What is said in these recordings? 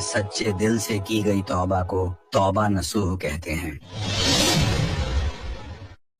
सच्चे दिल से की गई तौबा को तौबा नसूह कहते हैं।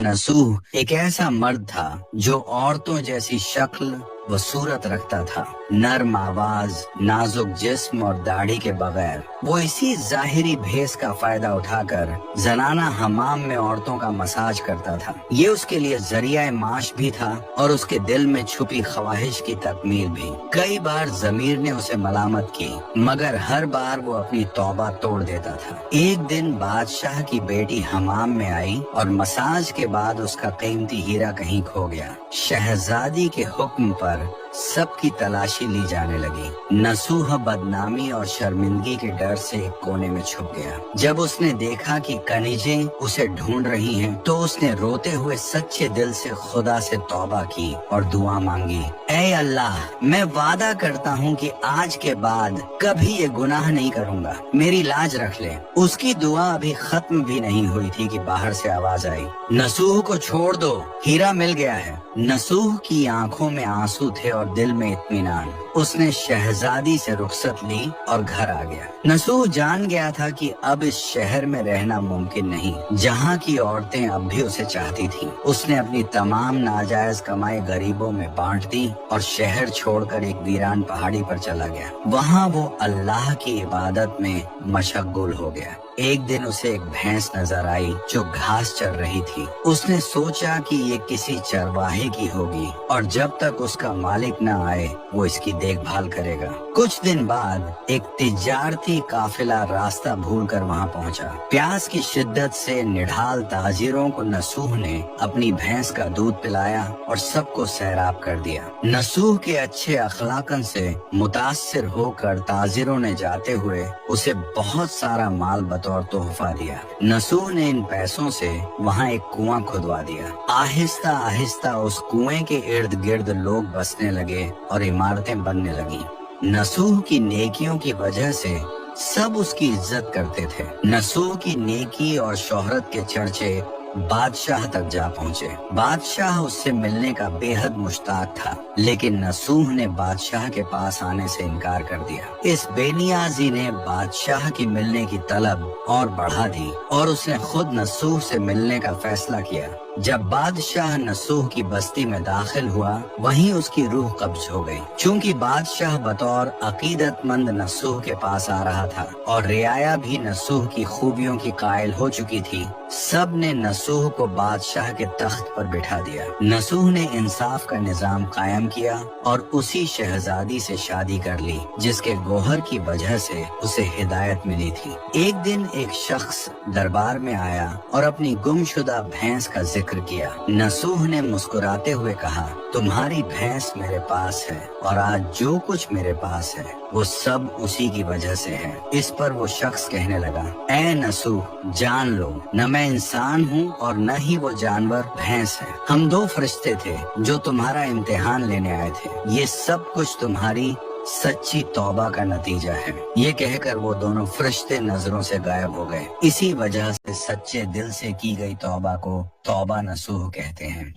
नसूह एक ऐसा मर्द था जो औरतों जैसी शक्ल व सूरत रखता था, नर्म आवाज, नाजुक जिस्म और दाढ़ी के बगैर। वो इसी जाहिरी भेस का फायदा उठाकर जनाना हमाम में औरतों का मसाज करता था। ये उसके लिए जरिया माश भी था और उसके दिल में छुपी ख्वाहिश की तकमील भी। कई बार ज़मीर ने उसे मलामत की, मगर हर बार वो अपनी तौबा तोड़ देता था। एक दिन बादशाह की बेटी हमाम में आई और मसाज के बाद उसका कीमती हीरा कहीं खो गया। शहजादी के हुक्म पर सबकी तलाशी ली जाने लगी। नसूह बदनामी और शर्मिंदगी के डर से एक कोने में छुप गया। जब उसने देखा कि कनीजें उसे ढूंढ रही हैं, तो उसने रोते हुए सच्चे दिल से खुदा से तौबा की और दुआ मांगी, ऐ अल्लाह, मैं वादा करता हूँ कि आज के बाद कभी ये गुनाह नहीं करूँगा, मेरी लाज रख ले। उसकी दुआ अभी खत्म भी नहीं हुई थी कि बाहर से आवाज आई, नसूह को छोड़ दो, हीरा मिल गया है। नसूह की आंखों में आंसू थे और दिल में इत्मीनान। उसने शहजादी से रुखसत ली और घर आ गया। नसूह जान गया था कि अब इस शहर में रहना मुमकिन नहीं, जहाँ की औरतें अब भी उसे चाहती थीं। उसने अपनी तमाम नाजायज कमाई गरीबों में बांट दी और शहर छोड़कर एक वीरान पहाड़ी पर चला गया। वहाँ वो अल्लाह की इबादत में मशगूल हो गया। एक दिन उसे एक भैंस नजर आई जो घास चर रही थी। उसने सोचा कि ये किसी चरवाहे की होगी और जब तक उसका मालिक न आए वो इसकी देखभाल करेगा। कुछ दिन बाद एक तिजारती काफिला रास्ता भूलकर वहाँ पहुँचा। प्यास की शिद्दत से निढाल ताजिरों को नसूह ने अपनी भैंस का दूध पिलाया और सबको सैराब कर दिया। नसूह के अच्छे अखलाकन से मुतासिर होकर ताजिरों ने जाते हुए उसे बहुत सारा माल बतौर तोहफा दिया। नसूह ने इन पैसों से वहाँ एक कुआं खुदवा दिया। आहिस्ता आहिस्ता उस कुएं के इर्द गिर्द लोग बसने लगे और इमारतें बनने लगी। नसूह की नेकियों की वजह से सब उसकी इज्जत करते थे। नसूह की नेकी और शोहरत के चर्चे बादशाह तक जा पहुँचे। बादशाह उससे मिलने का बेहद मुश्ताक था, लेकिन नसूह ने बादशाह के पास आने से इनकार कर दिया। इस बेनियाजी ने बादशाह की मिलने की तलब और बढ़ा दी और उसने खुद नसूह से मिलने का फैसला किया। जब बादशाह नसूह की बस्ती में दाखिल हुआ, वहीं उसकी रूह कब्ज हो गई। चूंकि बादशाह बतौर अकीदतमंद नसूह के पास आ रहा था और रियाया भी नसूह की खूबियों की कायल हो चुकी थी, सब ने नसूह को बादशाह के तख्त पर बिठा दिया। नसूह ने इंसाफ का निजाम कायम किया और उसी शहजादी से शादी कर ली जिसके गोहर की वजह से उसे हिदायत मिली थी। एक दिन एक शख्स दरबार में आया और अपनी गुमशुदा भैंस का जिक्र किया। नसूह ने मुस्कुराते हुए कहा, तुम्हारी भैंस मेरे पास है और आज जो कुछ मेरे पास है वो सब उसी की वजह से है। इस पर वो शख्स कहने लगा, ऐ नसूह, जान लो, न मैं इंसान हूँ और न ही वो जानवर भैंस है। हम दो फरिश्ते थे जो तुम्हारा इम्तिहान लेने आए थे। ये सब कुछ तुम्हारी सच्ची तौबा का नतीजा है। ये कहकर वो दोनों फरिश्ते नजरों से गायब हो गए। इसी वजह से सच्चे दिल से की गई तौबा को तौबा नसूह कहते हैं।